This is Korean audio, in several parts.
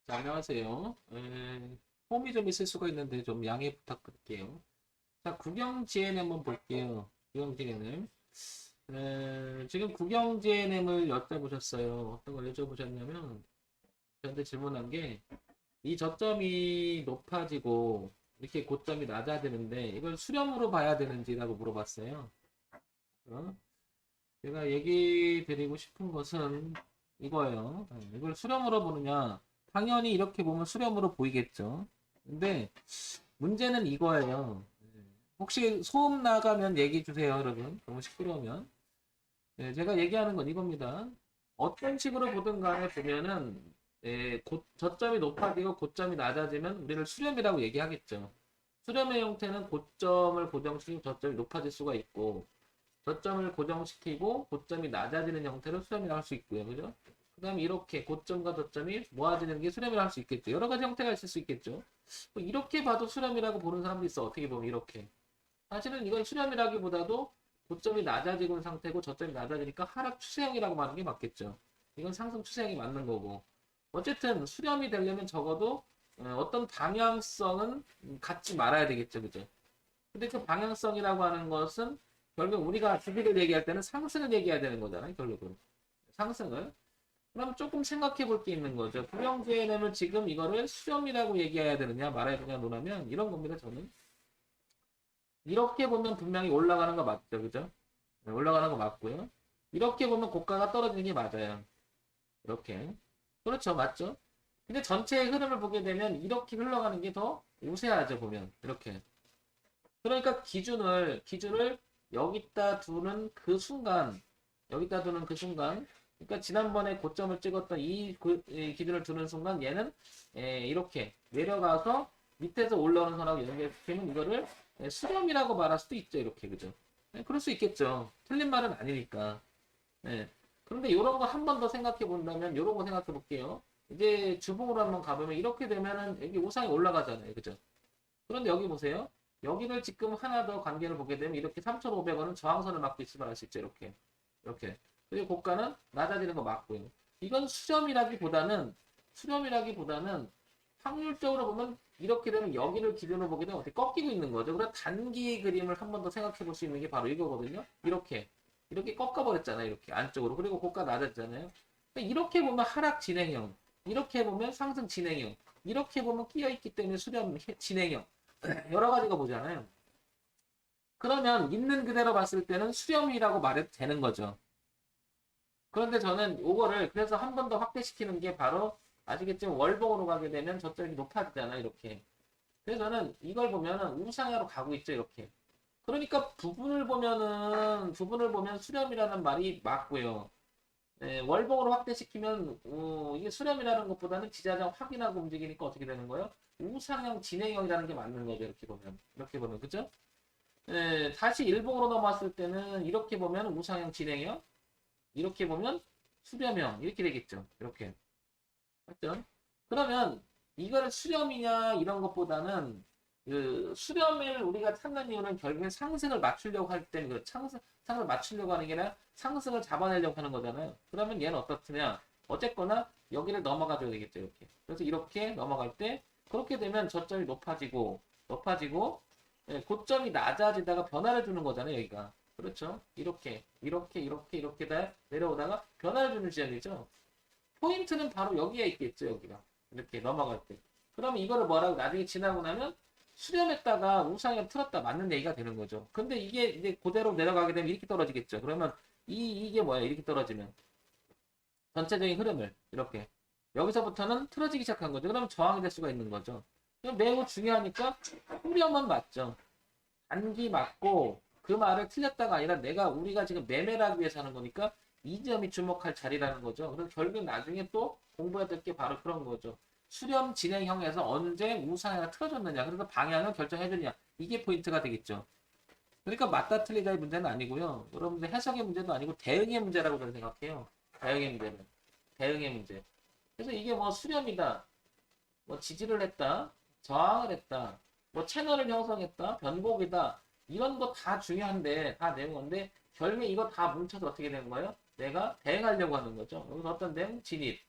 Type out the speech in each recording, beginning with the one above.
자, 안녕하세요. 홈이 좀 있을 수가 있는데 좀 양해 부탁드릴게요. 자, 국영 GNM 한번 볼게요. 국영 GNM. 지금 국영 GNM을 여쭤보셨어요. 어떤 걸 여쭤보셨냐면, 저한테 질문한 게, 이 저점이 높아지고, 이렇게 고점이 낮아지는데, 이걸 수렴으로 봐야 되는지라고 물어봤어요. 어? 제가 얘기 드리고 싶은 것은 이거예요. 이걸 수렴으로 보느냐? 당연히 이렇게 보면 수렴으로 보이겠죠. 근데 문제는 이거예요. 혹시 소음 나가면 얘기해 주세요, 여러분. 너무 시끄러우면. 제가 얘기하는 건 이겁니다. 어떤 식으로 보든 간에 보면은 저점이 높아지고 고점이 낮아지면 우리를 수렴이라고 얘기하겠죠. 수렴의 형태는 고점을 고정시키고 저점이 높아질 수가 있고 저점을 고정시키고 고점이 낮아지는 형태로 수렴이라고 할 수 있고요. 그죠? 그 다음에 이렇게 고점과 저점이 모아지는 게 수렴이라고 할 수 있겠죠. 여러 가지 형태가 있을 수 있겠죠. 뭐 이렇게 봐도 수렴이라고 보는 사람도 있어. 어떻게 보면 이렇게. 사실은 이건 수렴이라기보다도 고점이 낮아지고 있는 상태고 저점이 낮아지니까 하락 추세형이라고 말하는 게 맞겠죠. 이건 상승 추세형이 맞는 거고. 어쨌든 수렴이 되려면 적어도 어떤 방향성은 갖지 말아야 되겠죠. 그죠? 근데 그 방향성이라고 하는 것은 결국 우리가 주식을 얘기할 때는 상승을 얘기해야 되는 거잖아요, 결국은. 상승을. 그럼 조금 생각해 볼 게 있는 거죠. 불경제는 지금 이거를 수렴이라고 얘기해야 되느냐, 말아야 되느냐 논하면 이런 겁니다, 저는. 이렇게 보면 분명히 올라가는 거 맞죠, 그죠? 네, 올라가는 거 맞고요. 이렇게 보면 고가가 떨어지는 게 맞아요. 이렇게. 그렇죠, 맞죠? 근데 전체의 흐름을 보게 되면 이렇게 흘러가는 게 더 우세하죠, 보면. 이렇게. 그러니까 기준을 여기다 두는 그 순간, 여기다 두는 그 순간, 그러니까 지난번에 고점을 찍었던 이 기준을 두는 순간 얘는 이렇게 내려가서 밑에서 올라오는 선하고 연결시키면 이거를 수렴이라고 말할 수도 있죠, 이렇게 그죠? 그럴 수 있겠죠. 틀린 말은 아니니까. 예. 그런데 이런 거 한 번 더 생각해 본다면 이런 거 생각해 볼게요. 이제 주봉으로 한번 가보면 이렇게 되면은 여기 우상이 올라가잖아요, 그죠? 그런데 여기 보세요. 여기를 지금 하나 더 관계를 보게 되면 이렇게 3,500원은 저항선을 막고 있으면 알 수 있죠. 이렇게. 이렇게. 그리고 고가는 낮아지는 거 맞고요. 이건 수렴이라기보다는 확률적으로 보면 이렇게 되면 여기를 기준으로 보게 되면 어떻게 꺾이고 있는 거죠. 그래서 단기 그림을 한 번 더 생각해 볼 수 있는 게 바로 이거거든요. 이렇게. 이렇게 꺾어버렸잖아요. 이렇게 안쪽으로. 그리고 고가 낮았잖아요. 그러니까 이렇게 보면 하락 진행형. 이렇게 보면 상승 진행형. 이렇게 보면 끼어있기 때문에 수렴 진행형. 여러 가지가 보잖아요. 그러면 있는 그대로 봤을 때는 수렴이라고 말해도 되는 거죠. 그런데 저는 요거를 그래서 한 번 더 확대시키는 게 바로 아시겠지만 월봉으로 가게 되면 저쪽이 높아지잖아요. 이렇게. 그래서 저는 이걸 보면은 우상향으로 가고 있죠. 이렇게. 그러니까 부분을 보면 수렴이라는 말이 맞고요. 월봉으로 확대시키면 이게 수렴이라는 것보다는 지지하장 확인하고 움직이니까 어떻게 되는 거예요? 우상향 진행형이라는 게 맞는 거죠. 이렇게 보면 그죠? 다시 일봉으로 넘어왔을 때는 이렇게 보면 우상형 진행형, 이렇게 보면 수렴형 이렇게 되겠죠. 이렇게 맞죠? 그러면 이거를 수렴이냐 이런 것보다는 그 수렴을 우리가 찾는 이유는 결국엔 상승을 맞추려고 할 때 그 상승을 맞추려고 하는 게 아니라 상승을 잡아내려고 하는 거잖아요. 그러면 얘는 어떻느냐? 어쨌거나 여기를 넘어가 줘야 되겠죠. 이렇게. 그래서 이렇게 넘어갈 때 그렇게 되면 저점이 높아지고 고점이 낮아지다가 변화를 주는 거잖아요. 여기가. 그렇죠? 이렇게 다 내려오다가 변화를 주는 지점이죠. 포인트는 바로 여기에 있겠죠, 여기가. 이렇게 넘어갈 때. 그럼 이거를 뭐라고 나중에 지나고 나면 수렴했다가 우상향 틀었다 맞는 얘기가 되는 거죠. 근데 이게 이제 그대로 내려가게 되면 이렇게 떨어지겠죠. 그러면 이게 뭐야? 이렇게 떨어지면. 전체적인 흐름을 이렇게. 여기서부터는 틀어지기 시작한 거죠. 그럼 저항이 될 수가 있는 거죠. 매우 중요하니까 후렴은 맞죠. 단기 맞고 그 말을 틀렸다가 아니라 우리가 지금 매매를 하기 위해서 하는 거니까 이 점이 주목할 자리라는 거죠. 그래서 결국 나중에 또 공부해야 될 게 바로 그런 거죠. 수렴 진행형에서 언제 우상향이 틀어졌느냐. 그래서 방향을 결정해주냐. 이게 포인트가 되겠죠. 그러니까 맞다 틀리다의 문제는 아니고요. 여러분들 해석의 문제도 아니고 대응의 문제라고 저는 생각해요. 대응의 문제는. 대응의 문제. 그래서 이게 뭐 수렴이다. 뭐 지지를 했다, 저항을 했다, 뭐 채널을 형성했다, 변곡이다. 이런 거 다 중요한데, 다 내용인데, 결국에 이거 다 뭉쳐서 어떻게 되는 거예요? 내가 대응하려고 하는 거죠. 여기서 어떤 대응? 진입.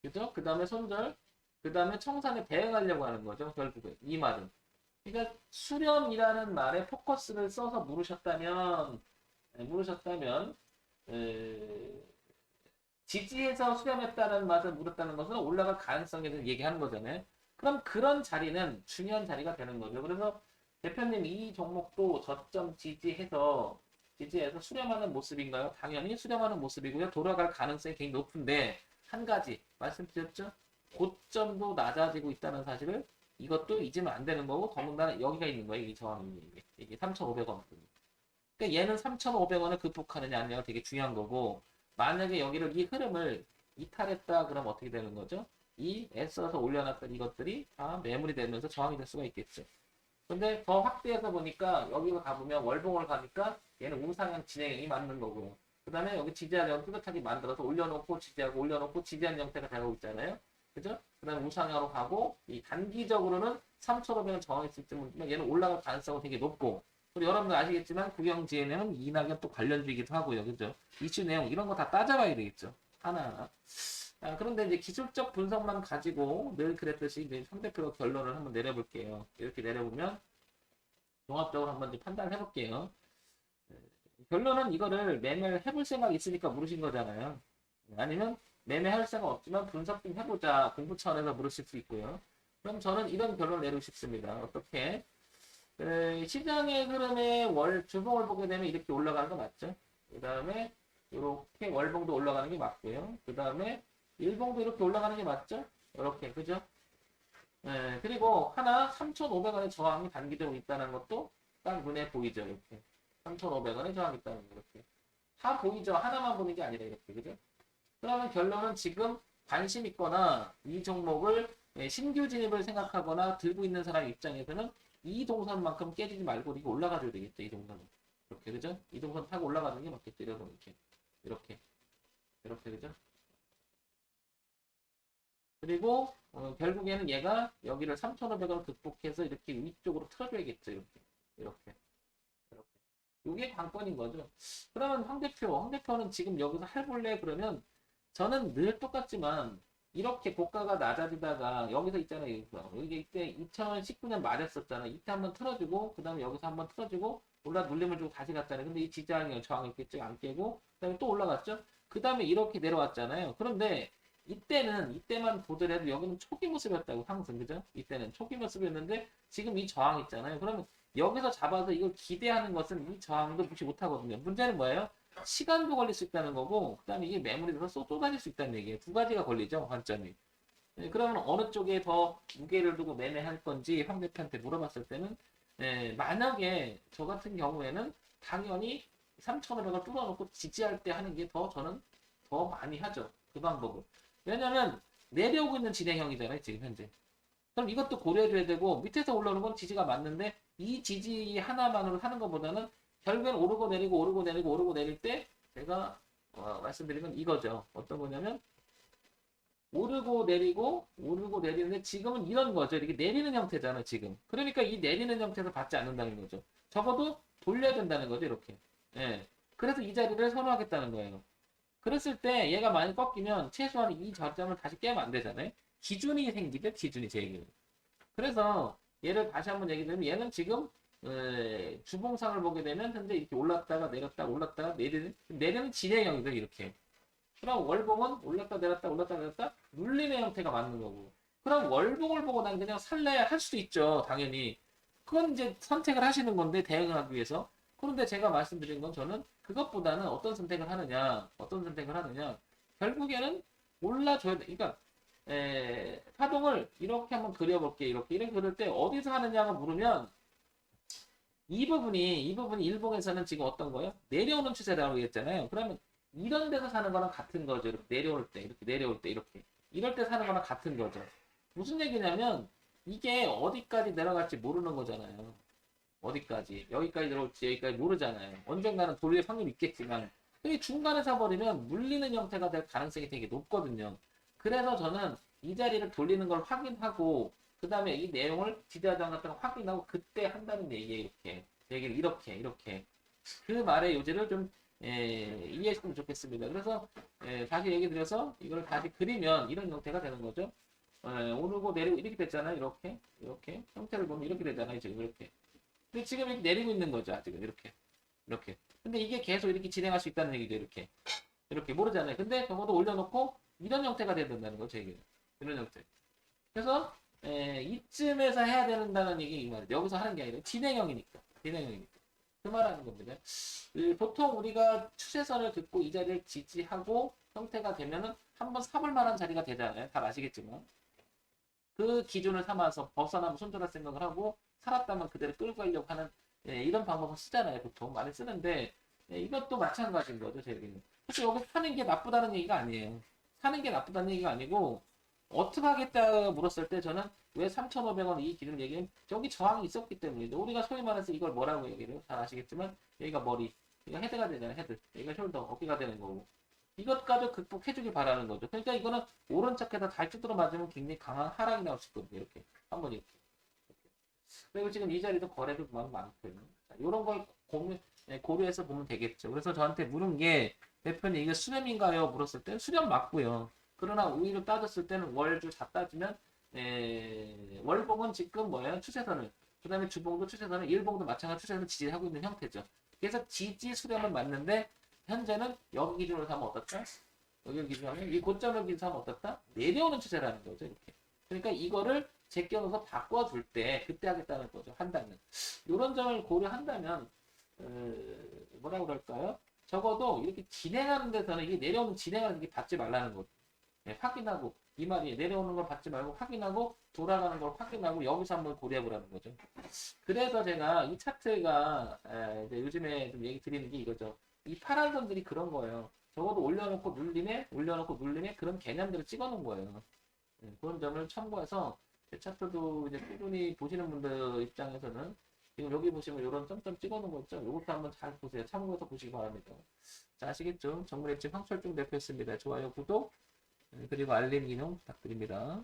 그죠? 그 다음에 손절, 그 다음에 청산에 대응하려고 하는 거죠. 결국에 이 말은. 그러니까 수렴이라는 말에 포커스를 써서 물으셨다면 지지해서 수렴했다는 맛을 물었다는 것은 올라갈 가능성에 대해서 얘기하는 거잖아요. 그럼 그런 자리는 중요한 자리가 되는 거죠. 그래서 대표님 이 종목도 저점 지지해서 수렴하는 모습인가요? 당연히 수렴하는 모습이고요. 돌아갈 가능성이 굉장히 높은데 한 가지 말씀드렸죠. 고점도 낮아지고 있다는 사실을 이것도 잊으면 안 되는 거고 더군다나 여기가 있는 거예요. 이 저항이 이게 3,500원. 그러니까 얘는 3,500원을 극복하느냐 아니냐가 되게 중요한 거고 만약에 여기를 이 흐름을 이탈했다 그러면 어떻게 되는 거죠? 이 애써서 올려놨던 이것들이 다 매물이 되면서 저항이 될 수가 있겠죠. 근데 더 확대해서 보니까 여기로 가보면 월봉을 가니까 얘는 우상향 진행이 맞는 거고요. 그 다음에 여기 지지하려고 뚜렷하게 만들어서 올려놓고 지지하고 올려놓고 지지한 형태가 되고 있잖아요. 그죠? 그 다음에 우상향으로 가고 이 단기적으로는 3,500원 저항이 있을지 모르지만 얘는 올라갈 가능성은 되게 높고 그리고 여러분들 아시겠지만 구경지에는 이낙연 또 관련주이기도 하고요. 그죠? 이슈 내용 이런 거 다 따져봐야 되겠죠. 하나하나. 그런데 이제 기술적 분석만 가지고 늘 그랬듯이 이제 상대표가 결론을 한번 내려볼게요. 이렇게 내려보면 종합적으로 한번 판단을 해볼게요. 결론은 이거를 매매를 해볼 생각이 있으니까 물으신 거잖아요. 아니면 매매할 생각 없지만 분석 좀 해보자 공부 차원에서 물으실 수 있고요. 그럼 저는 이런 결론을 내리고 싶습니다. 어떻게? 시장의 흐름에 주봉을 보게 되면 이렇게 올라가는 거 맞죠? 그 다음에 이렇게 월봉도 올라가는 게 맞고요. 그 다음에 일봉도 이렇게 올라가는 게 맞죠? 이렇게 그죠? 그리고 하나 3,500원의 저항이 단기적으로 있다는 것도 딱 눈에 보이죠. 이렇게 3,500원의 저항이 있다는 거 이렇게 다 보이죠. 하나만 보는 게 아니라 이렇게 그죠? 그러면 결론은 지금 관심 있거나 이 종목을 신규 진입을 생각하거나 들고 있는 사람 입장에서는 이 동선만큼 깨지지 말고 이거 올라가줘야 되겠죠. 이 동선은 이렇게 그죠? 이 동선 타고 올라가는 게 맞겠죠. 이렇게 그죠? 그리고 결국에는 얘가 여기를 3,500원 극복해서 이렇게 위쪽으로 틀어줘야겠죠. 이렇게. 이게 관건인 거죠. 그러면 황대표는 지금 여기서 할볼래 그러면 저는 늘 똑같지만 이렇게 고가가 낮아지다가 여기서 있잖아요. 여기 이때 2019년 말했었잖아. 이때 한번 틀어주고 그 다음에 여기서 한번 틀어주고 올라 눌림을 주고 다시 갔잖아요. 근데 이 지지하는 저항이 있겠죠. 안 깨고 그 다음에 또 올라갔죠. 그 다음에 이렇게 내려왔잖아요. 그런데 이때만 보더라도 여기는 초기 모습이었다고 항상 그죠? 이때는 초기 모습이었는데 지금 이 저항 있잖아요. 그러면 여기서 잡아서 이걸 기대하는 것은 이 저항도 무시 못하거든요. 문제는 뭐예요? 시간도 걸릴 수 있다는 거고 그 다음에 이게 매물이 들어서 쏟아질 수 있다는 얘기예요. 두 가지가 걸리죠. 관점이. 그러면 어느 쪽에 더 무게를 두고 매매할 건지 황 대표한테 물어봤을 때는 만약에 저 같은 경우에는 당연히 3,500을 뚫어놓고 지지할 때 하는 게 저는 더 많이 하죠. 그 방법을. 왜냐면 내려오고 있는 진행형이잖아요. 지금 현재. 그럼 이것도 고려해줘야 되고 밑에서 올라오는 건 지지가 맞는데 이 지지 하나만으로 하는 것보다는 결국엔 오르고 내리고 오르고 내리고 오르고 내릴 때 제가 말씀드린 건 이거죠. 어떤 거냐면 오르고 내리는데 지금은 이런 거죠. 이렇게 내리는 형태잖아요. 지금. 그러니까 이 내리는 형태에서 받지 않는다는 거죠. 적어도 돌려야 된다는 거죠. 이렇게. 예. 그래서 이 자리를 선호하겠다는 거예요. 그랬을 때 얘가 많이 꺾이면 최소한 이 저점을 다시 깨면 안 되잖아요. 기준이 생기죠. 기준이 제 얘기는. 그래서 얘를 다시 한번 얘기 드리면 얘는 지금 주봉상을 보게 되면 현재 이렇게 올랐다가 올랐다가 내리는 진행형이죠. 이렇게. 그럼 월봉은 올랐다 눌림의 형태가 맞는 거고. 그럼 월봉을 보고 난 그냥 살래야 할 수도 있죠. 당연히. 그건 이제 선택을 하시는 건데 대응을 하기 위해서. 그런데 제가 말씀드린 건 저는 그것보다는 어떤 선택을 하느냐. 결국에는 올라줘야 돼. 그러니까 파동을 이렇게 한번 그려볼게. 이렇게 그릴 때 어디서 하느냐가 물으면 이 부분이 일봉에서는 지금 어떤 거예요? 내려오는 추세라고 했잖아요. 그러면 이런 데서 사는 거랑 같은 거죠. 이렇게 내려올 때 이렇게 이럴 때 사는 거랑 같은 거죠. 무슨 얘기냐면 이게 어디까지 내려갈지 모르는 거잖아요. 어디까지 여기까지 내려올지 여기까지 모르잖아요. 언젠가는 돌릴 확률이 있겠지만 이 중간에 사버리면 물리는 형태가 될 가능성이 되게 높거든요. 그래서 저는 이 자리를 돌리는 걸 확인하고 그 다음에 이 내용을 지지하지 같은 걸 확인하고 그때 한다는 얘기예요. 이렇게 얘기를 이렇게 그 말의 요지를 좀 이해했으면 좋겠습니다. 그래서 다시 얘기 드려서 이걸 다시 그리면 이런 형태가 되는 거죠. 오르고 내리고 이렇게 됐잖아요. 이렇게 형태를 보면 이렇게 되잖아요. 지금 이렇게. 근데 지금 이렇게 내리고 있는 거죠. 아직은 이렇게. 근데 이게 계속 이렇게 진행할 수 있다는 얘기죠. 이렇게 모르잖아요. 근데 적어도 올려놓고 이런 형태가 돼야 된다는 거죠. 이게 이런 형태. 그래서 이쯤에서 해야 된다는 얘기 이 말이에요. 여기서 하는 게 아니라 진행형이니까 그 말하는 겁니다. 보통 우리가 추세선을 듣고 이 자리를 지지하고 형태가 되면은 한번 사볼 만한 자리가 되잖아요. 다 아시겠지만 그 기준을 삼아서 벗어나면 손절할 생각을 하고 살았다면 그대로 끌고 가려고 하는 이런 방법을 쓰잖아요. 보통 많이 쓰는데 이것도 마찬가지인 거죠. 제 얘기는. 그래서 여기 사는 게 나쁘다는 얘기가 아니에요. 사는 게 나쁘다는 얘기가 아니고 어떻게 하겠다 물었을 때 저는 왜 3,500원 이 기준 얘기는 저기 저항이 있었기 때문이죠. 우리가 소위 말해서 이걸 뭐라고 얘기를 잘 아시겠지만 여기가 머리, 여기가 헤드가 되잖아요. 헤드. 여기가 숄더, 어깨가 되는 거고. 이것까지 극복해주길 바라는 거죠. 그러니까 이거는 오른쪽에다 달주도로 맞으면 굉장히 강한 하락이 나올 수 있거든요. 이렇게. 한번 이렇게. 그리고 지금 이 자리도 거래도 그만 많고요. 이런 걸 고려해서 보면 되겠죠. 그래서 저한테 물은 게 대표님 이게 수렴인가요? 물었을 때 수렴 맞고요. 그러나 우위로 따졌을 때는 월주 다 따지면 월봉은 지금 뭐예요? 추세선을 그 다음에 주봉도 추세선을 일봉도 마찬가지 추세선을 지지하고 있는 형태죠. 그래서 지지 수렴은 맞는데 현재는 여기 기준으로 하면 어떻다? 여기 기준으로 하면 이 고점을 기준으로 하면 어떻다? 내려오는 추세라는 거죠. 이렇게. 그러니까 이거를 제껴놓아서 바꿔줄 때 그때 하겠다는 거죠. 한다면. 이런 점을 고려한다면 뭐라고 그럴까요? 적어도 이렇게 진행하는 데서는 이게 내려오는 진행하는 게 받지 말라는 거죠. 확인하고 이 말이 내려오는 걸 받지 말고 확인하고 돌아가는 걸 확인하고 여기서 한번 고려해 보라는 거죠. 그래서 제가 이 차트가 이제 요즘에 좀 얘기 드리는 게 이거죠. 이 파란 선들이 그런 거예요. 적어도 올려놓고 눌림에 그런 개념들을 찍어놓은 거예요. 그런 점을 참고해서 제 차트도 이제 꾸준히 보시는 분들 입장에서는 지금 여기 보시면 이런 점점 찍어놓은 거 있죠. 이것도 한번 잘 보세요. 참고해서 보시기 바랍니다. 자, 아시겠죠? 정글의 집 황철중 대표였습니다. 좋아요, 구독, 그리고 알림 기능 부탁드립니다.